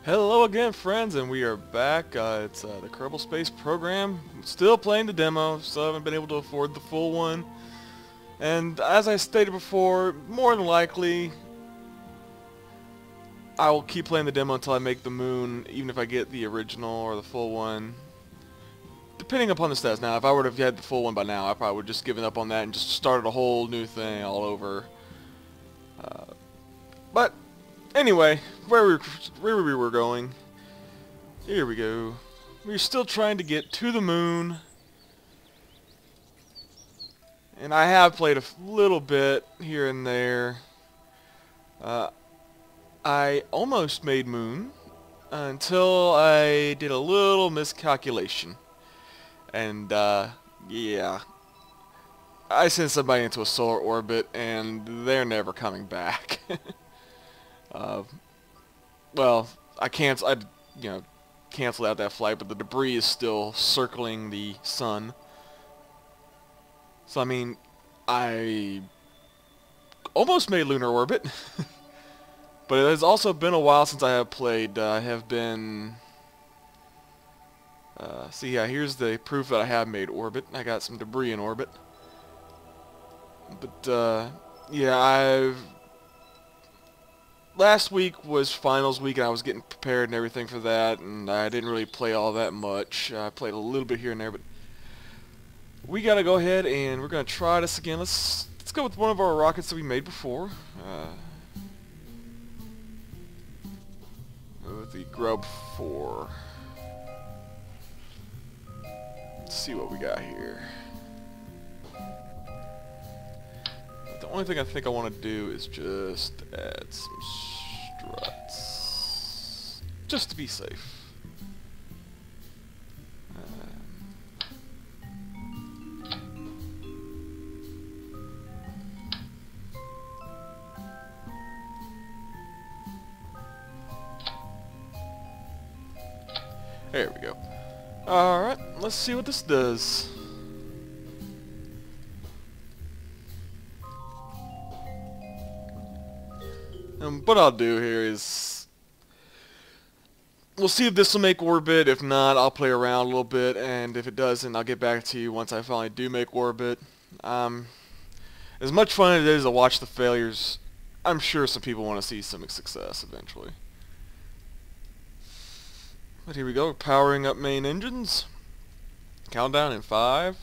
Hello again, friends, and we are back. It's the Kerbal Space program. Still playing the demo, so I haven't been able to afford the full one. And as I stated before, more than likely, I will keep playing the demo until I make the moon, even if I get the original or the full one. Depending upon the stats. Now, if I would have had the full one by now, I probably would have just given up on that and just started a whole new thing all over. But anyway, where we were going. Here we go. We're still trying to get to the moon. And I have played a little bit here and there. I almost made moon until I did a little miscalculation. And yeah. I sent somebody into a solar orbit and they're never coming back. Well, I canceled out that flight, but the debris is still circling the sun. So I mean, I almost made lunar orbit, but it has also been a while since I have played. I have been. See, yeah, here's the proof that I have made orbit. I got some debris in orbit, but yeah, last week was finals week, and I was getting prepared and everything for that, and I didn't really play all that much. I played a little bit here and there, but we gotta go ahead and we're gonna try this again. Let's go with one of our rockets that we made before. With the Grub 4. Let's see what we got here. The only thing I think I want to do is just add some struts, just to be safe. There we go. Alright, let's see what this does. What I'll do here is, we'll see if this will make orbit. If not, I'll play around a little bit, and if it doesn't, I'll get back to you once I finally do make orbit. As much fun as it is to watch the failures, I'm sure some people want to see some success eventually. But here we go, powering up main engines. Countdown in 5,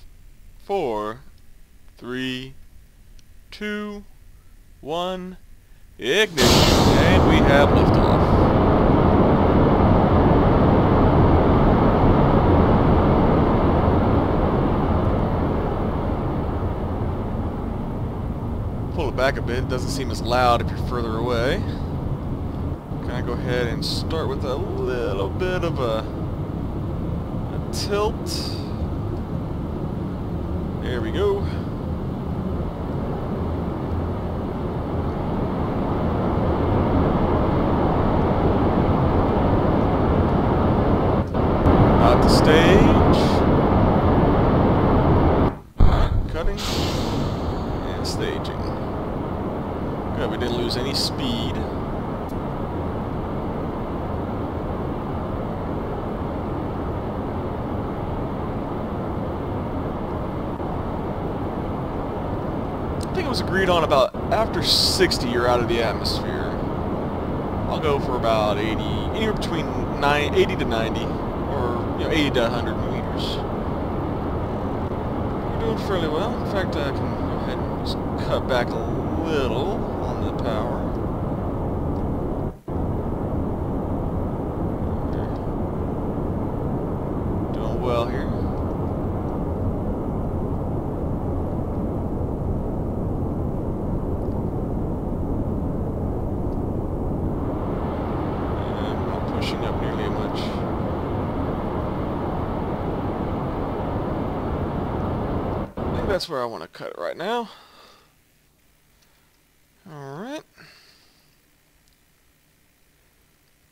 4, 3, 2, 1, ignition, and we have liftoff. Pull it back a bit, it doesn't seem as loud if you're further away. Can I go ahead and start with a little bit of a tilt? There we go. Out the stage. Cutting. And staging. Good, we didn't lose any speed. I think it was agreed on about after 60 you're out of the atmosphere. I'll go for about 80, anywhere between 80 to 90, or 80 to 100 meters. We're doing fairly well. In fact, I can go ahead and just cut back a little on the power. Okay. Doing well here. Up nearly much. I think that's where I want to cut it right now. Alright.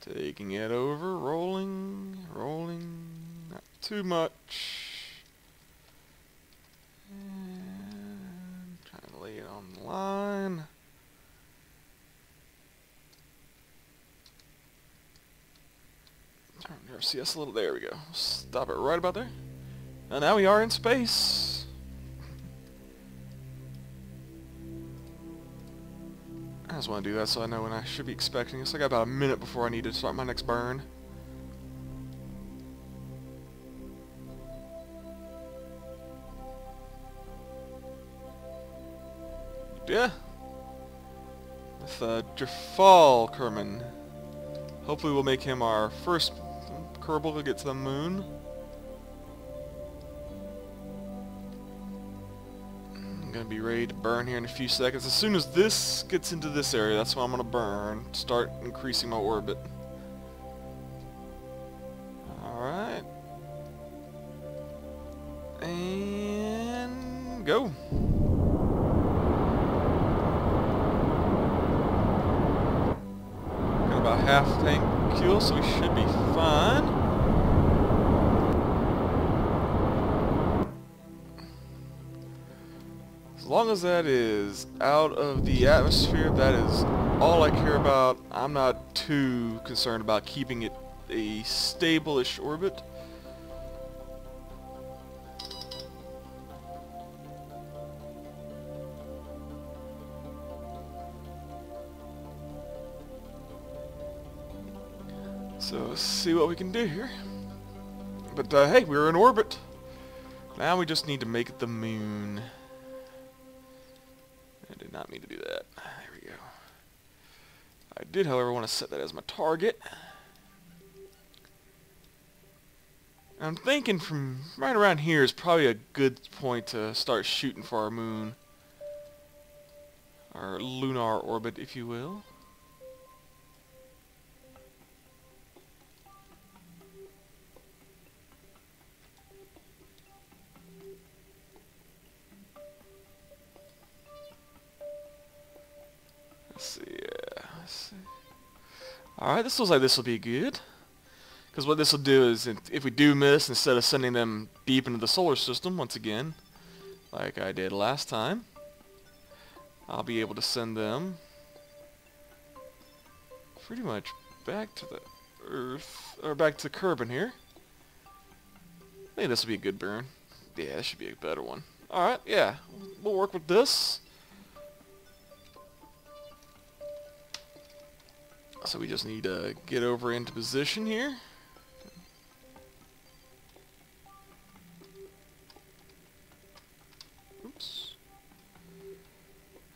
Taking it over, rolling, not too much. And trying to lay it on the line. See us a little. There we go. Stop it right about there. And now we are in space. I just want to do that so I know when I should be expecting this. I got about a minute before I need to start my next burn. Yeah. With Kerbal. Hopefully we'll make him our first Kerbal to get to the moon. I'm going to be ready to burn here in a few seconds. As soon as this gets into this area, that's when I'm going to burn. Start increasing my orbit. Alright. And go. Got about half tank fuel, so we should be fine. As long as that is out of the atmosphere, that is all I care about. I'm not too concerned about keeping it a stable-ish orbit. So let's see what we can do here. But hey, we're in orbit. Now we just need to make it the moon. I did not mean to do that. There we go. I did, however, want to set that as my target. I'm thinking from right around here is probably a good point to start shooting for our moon. Our lunar orbit, if you will. Let's see, yeah. Let's see. Alright, this looks like this will be good. Because what this will do is, if we do miss, instead of sending them deep into the solar system, once again, like I did last time, I'll be able to send them pretty much back to the Earth, or back to Kerbal here. I think this will be a good burn. Yeah, this should be a better one. Alright, yeah. We'll work with this. So we just need to get over into position here. Oops.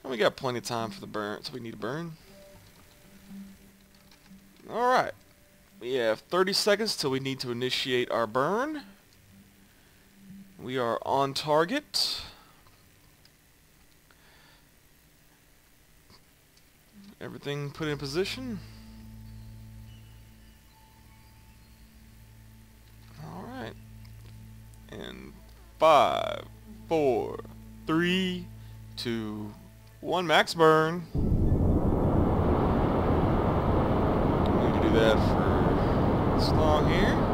And we got plenty of time for the burn, so we need to burn. Alright. We have 30 seconds till we need to initiate our burn. We are on target. Everything put in position. Alright. And 5, 4, 3, 2, 1, max burn. We need to do that for this long here.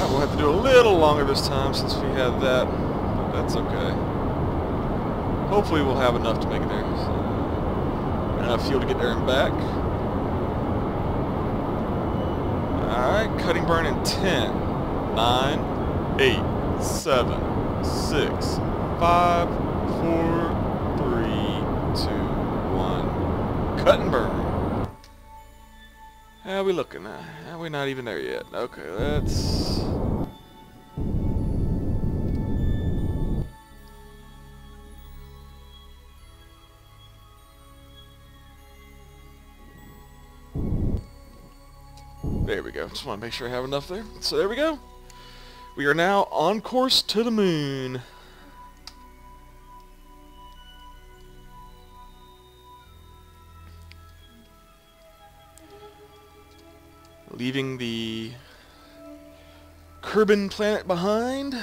We'll have to do a little longer this time since we have that, but that's okay. Hopefully we'll have enough to make it there. Enough fuel to get there and back. Alright, cutting burn in 10, 9, 8, 7, 6, 5, 4, 3, 2, 1. Cut and burn. How are we looking? We're not even there yet. Okay, let's... There we go. Just want to make sure I have enough there. So there we go. We are now on course to the moon. Leaving the Kerbal planet behind.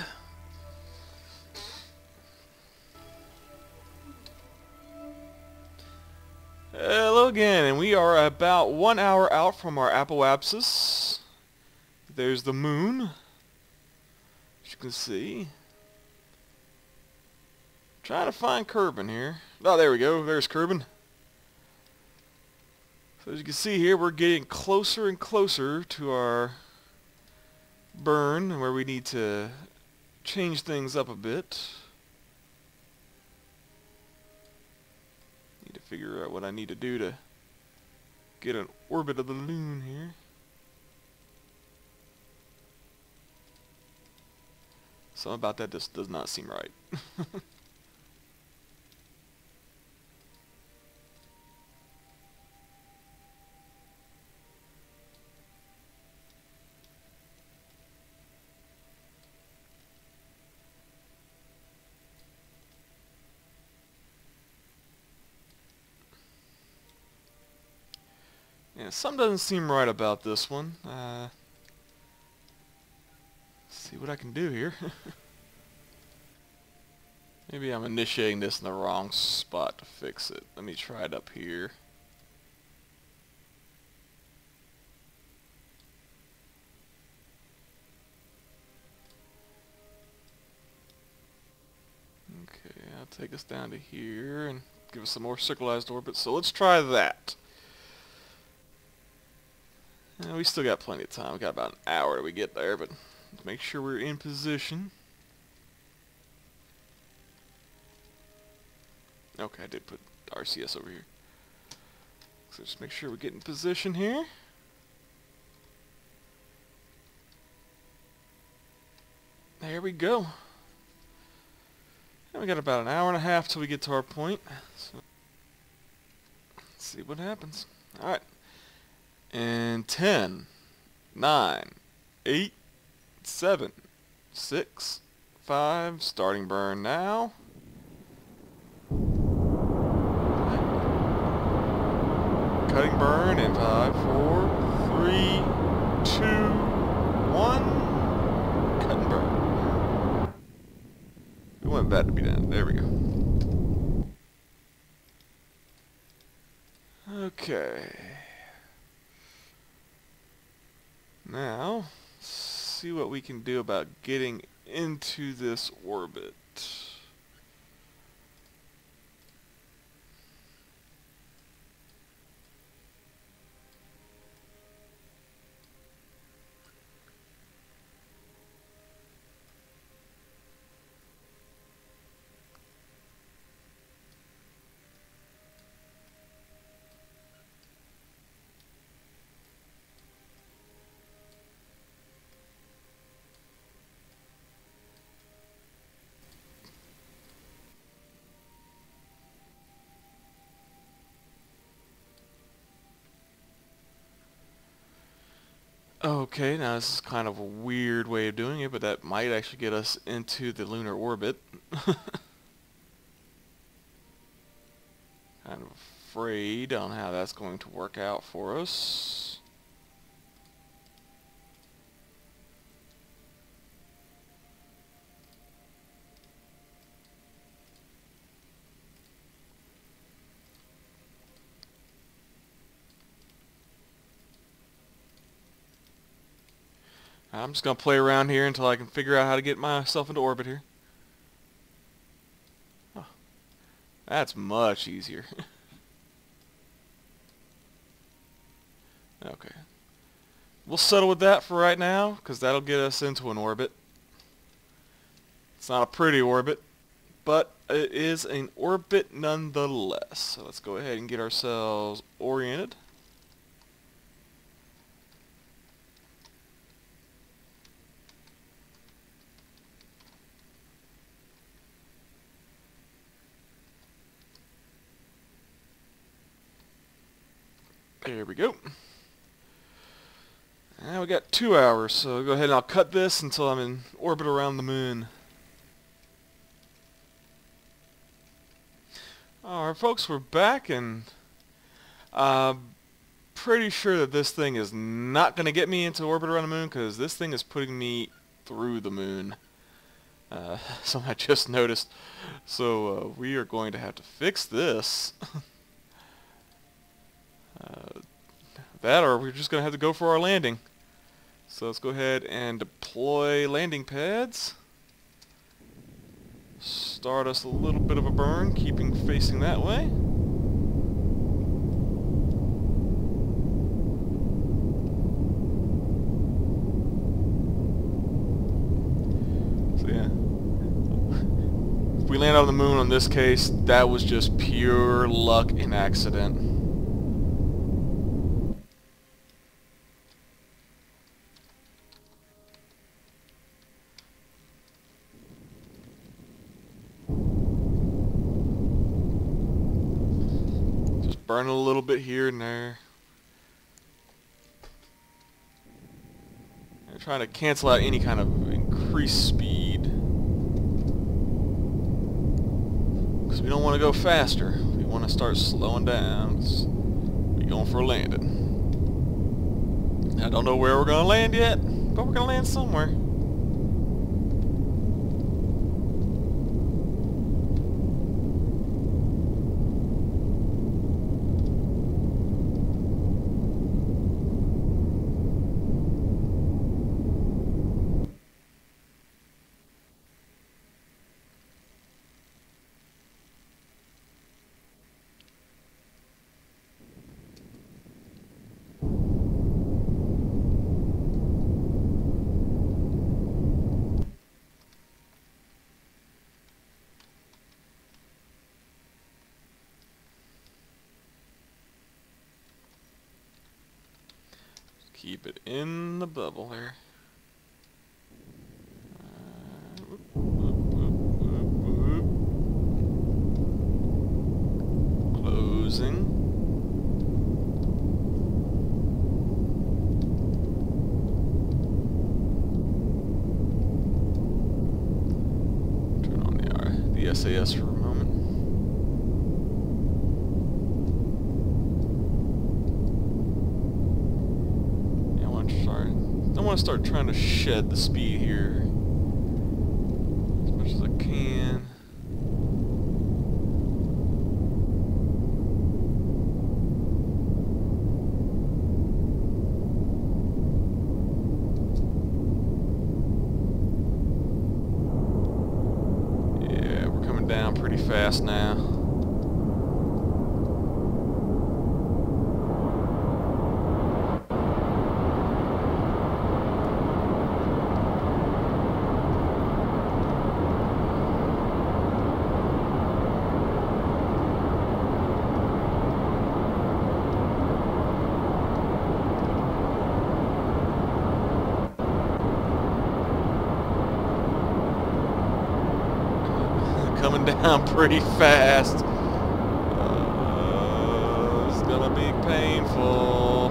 Hello again, and we are about 1 hour out from our apoapsis. There's the moon. you can see. Trying to find Kerbin here. Oh, there we go. There's Kerbin. So as you can see here, we're getting closer and closer to our burn, where we need to change things up a bit. Need to figure out what I need to do to get an orbit of the moon here. Something about that just does not seem right. Yeah, something doesn't seem right about this one. See what I can do here. Maybe I'm initiating this in the wrong spot to fix it. Let me try it up here. Okay, I'll take us down to here and give us some more circularized orbits. So let's try that. We still got plenty of time. We got about an hour till we get there, but let's make sure we're in position. Okay, I did put RCS over here. So just make sure we get in position here. There we go. And we got about an hour and a half till we get to our point. So let's see what happens. Alright. And 10, 9, 8, 7, 6, 5, starting burn now. Cutting burn in 5, 4, 3, 2, 1. Cut and burn. We want that to be done. There we go. Okay. Now, see what we can do about getting into this orbit. Okay, now this is kind of a weird way of doing it, but that might actually get us into the lunar orbit. Kind of afraid on how that's going to work out for us. I'm just going to play around here until I can figure out how to get myself into orbit here. Oh, that's much easier. Okay. We'll settle with that for right now, because that'll get us into an orbit. It's not a pretty orbit, but it is an orbit nonetheless. So let's go ahead and get ourselves oriented. There we go. Now we got 2 hours, so go ahead and I'll cut this until I'm in orbit around the moon. Alright folks, we're back, and pretty sure that this thing is not going to get me into orbit around the moon, because this thing is putting me through the moon. Something I just noticed. So we are going to have to fix this. That, or we're just going to have to go for our landing. So let's go ahead and deploy landing pads. start us a little bit of a burn, keeping facing that way. So yeah, if we land on the moon on this case, that was just pure luck and accident. Burn a little bit here and there. I'm trying to cancel out any kind of increased speed, because we don't want to go faster. We want to start slowing down. We're going for a landing. I don't know where we're going to land yet, but we're going to land somewhere. Keep it in the bubble there. Closing. Turn on the SAS for a moment. I want to start trying to shed the speed here as much as I can. Yeah, we're coming down pretty fast now. Coming down pretty fast. It's gonna be painful.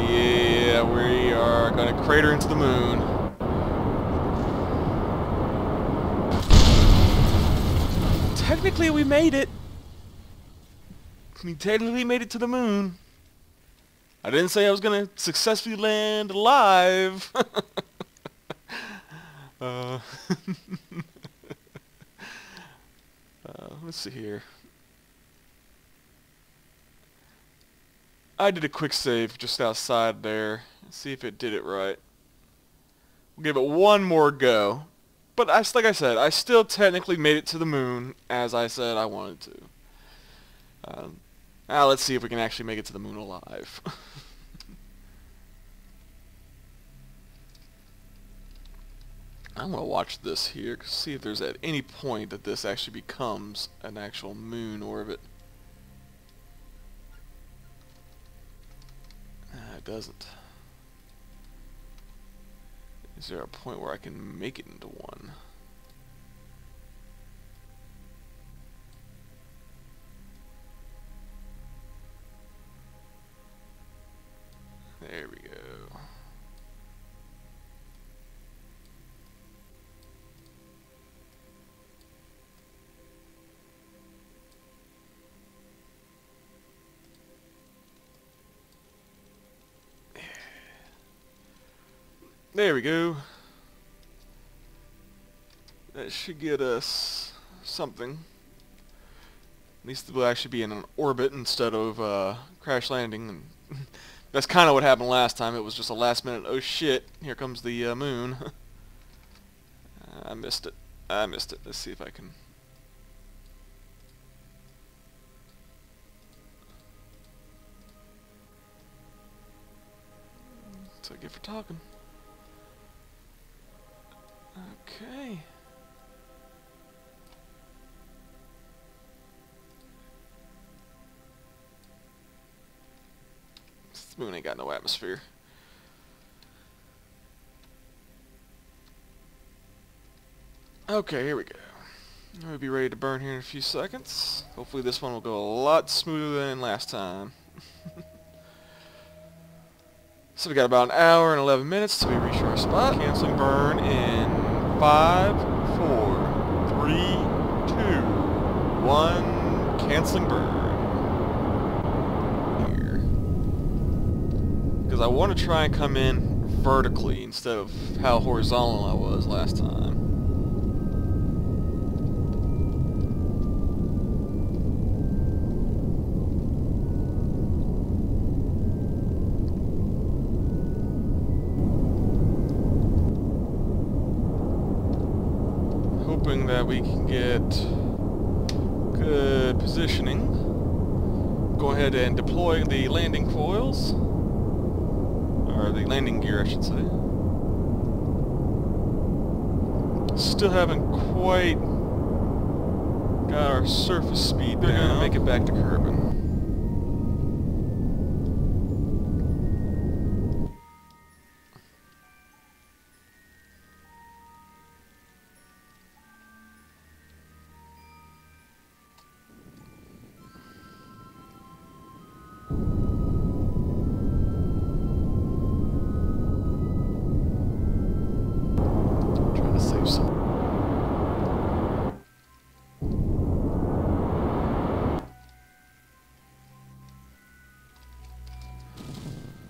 Yeah, we are gonna crater into the moon. Technically, we made it. We technically made it to the moon. I didn't say I was gonna successfully land alive. Let's see here. I did a quick save just outside there. Let's see if it did it right. We'll give it one more go. But like I said, I still technically made it to the moon, as I said I wanted to. Now let's see if we can actually make it to the moon alive. I'm going to watch this here, see if there's at any point that this actually becomes an actual moon orbit. It doesn't. Is there a point where I can make it into one? There we go. There we go. That should get us something. At least we'll actually be in an orbit instead of crash landing. And that's kind of what happened last time. It was just a last minute, oh shit, here comes the moon. I missed it. I missed it. Let's see if I can... That's what I get for talking. Okay. This moon ain't got no atmosphere. Okay, here we go. We'll be ready to burn here in a few seconds. Hopefully this one will go a lot smoother than last time. So we got about an hour and 11 minutes till we reach our spot. Canceling burn in 5, 4, 3, 2, 1. Canceling burn. Here. Because I want to try and come in vertically instead of how horizontal I was last time. Hoping that we can get good positioning. Go ahead and deploy the landing foils, or the landing gear I should say. Still haven't quite got our surface speed down. They're gonna make it back to Kerbal.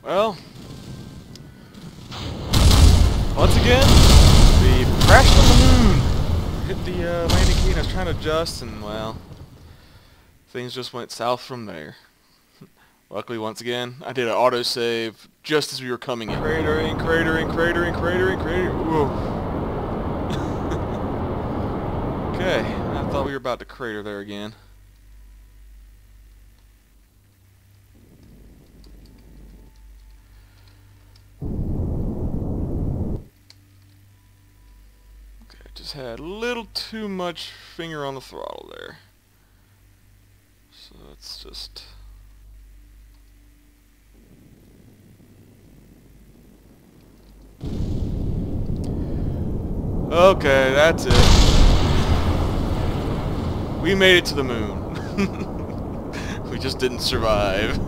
Well, once again, we crashed on the moon. Hit the landing key and I was trying to adjust, and well, things just went south from there. Luckily, once again, I did an autosave just as we were coming in. Cratering, cratering, cratering, cratering, cratering. Whoa. Okay, I thought we were about to crater there again. Just had a little too much finger on the throttle there. So it's just... Okay, that's it. We made it to the moon. We just didn't survive.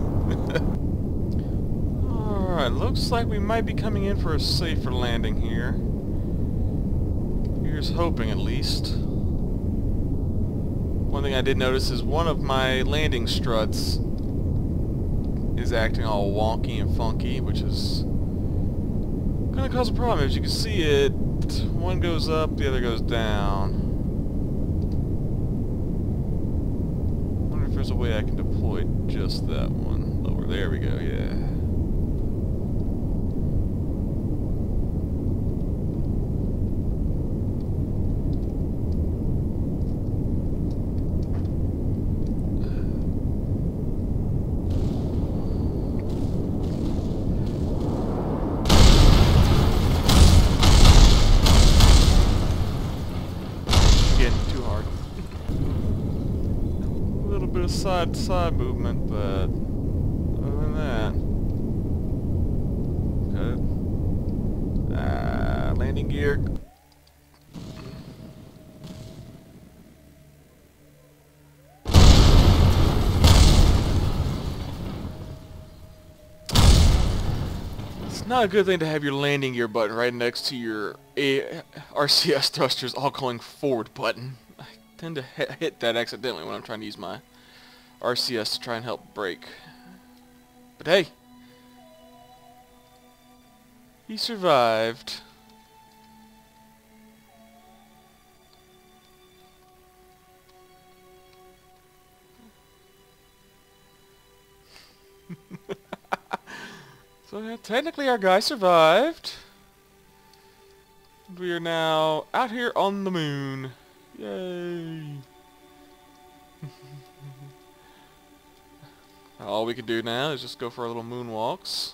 Alright, looks like we might be coming in for a safer landing here. Here's hoping, at least. One thing I did notice is one of my landing struts is acting all wonky and funky, which is gonna cause a problem. As you can see, it one goes up, the other goes down. Wonder if there's a way I can deploy just that one lower. There we go. Yeah. Side movement, but other than that, good. Landing gear. It's not a good thing to have your landing gear button right next to your RCS thrusters all going forward button. I tend to hit that accidentally when I'm trying to use my RCS to try and help brake. But hey, he survived. So yeah, technically our guy survived. We are now out here on the moon. Yay! All we can do now is just go for our little moonwalks.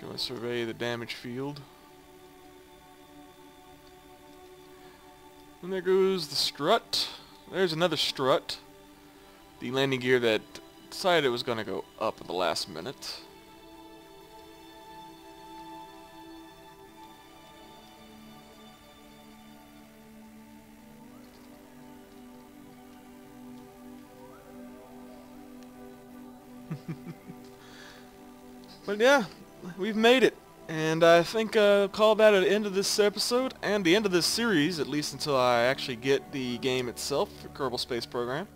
Go and survey the damage field. And there goes the strut. There's another strut. The landing gear that decided it was going to go up at the last minute. But yeah, we've made it. And I think I'll call that an end of this episode, and the end of this series, at least until I actually get the game itself, the Kerbal Space Program.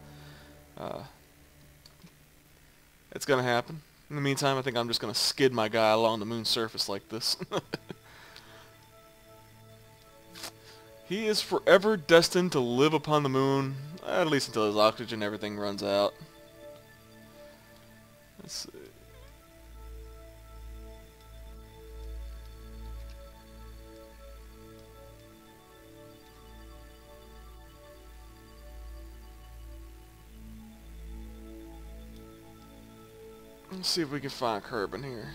It's going to happen. In the meantime, I think I'm just going to skid my guy along the moon's surface like this. He is forever destined to live upon the moon, at least until his oxygen and everything runs out. Let's see. Let's see if we can find Kerbal here.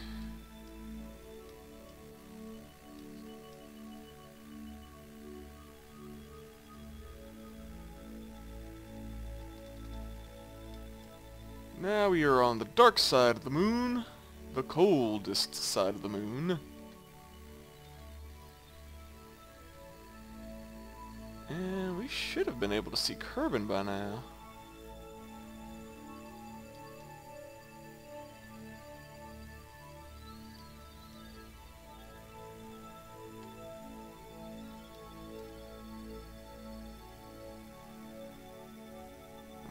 Now we are on the dark side of the moon, the coldest side of the moon. And we should have been able to see Kerbal by now.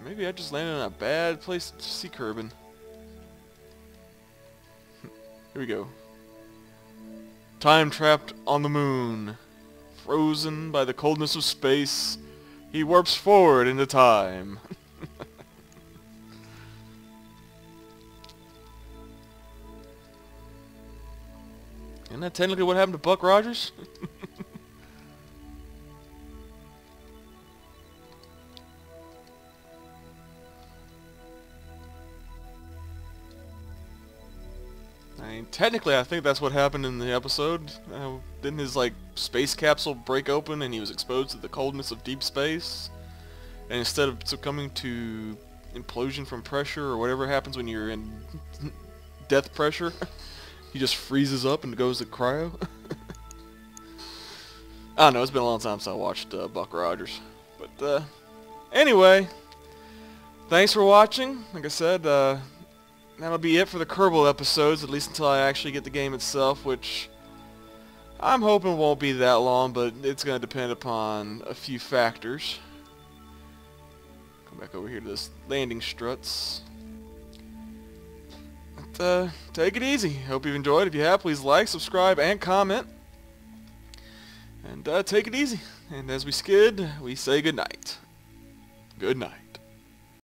Maybe I just landed in a bad place to see Kerbal. Here we go. Time trapped on the moon. Frozen by the coldness of space, he warps forward into time. Isn't that technically what happened to Buck Rogers? I mean, technically, I think that's what happened in the episode. Didn't his, like, space capsule break open and he was exposed to the coldness of deep space? And instead of succumbing to implosion from pressure or whatever happens when you're in death pressure, he just freezes up and goes to cryo? I don't know, it's been a long time since I watched Buck Rogers. But, anyway, thanks for watching. Like I said, that'll be it for the Kerbal episodes, at least until I actually get the game itself, which I'm hoping won't be that long, but it's going to depend upon a few factors. Come back over here to this landing struts. But, take it easy. Hope you've enjoyed. If you have, please like, subscribe, and comment. And take it easy. And as we skid, we say good night. Good night.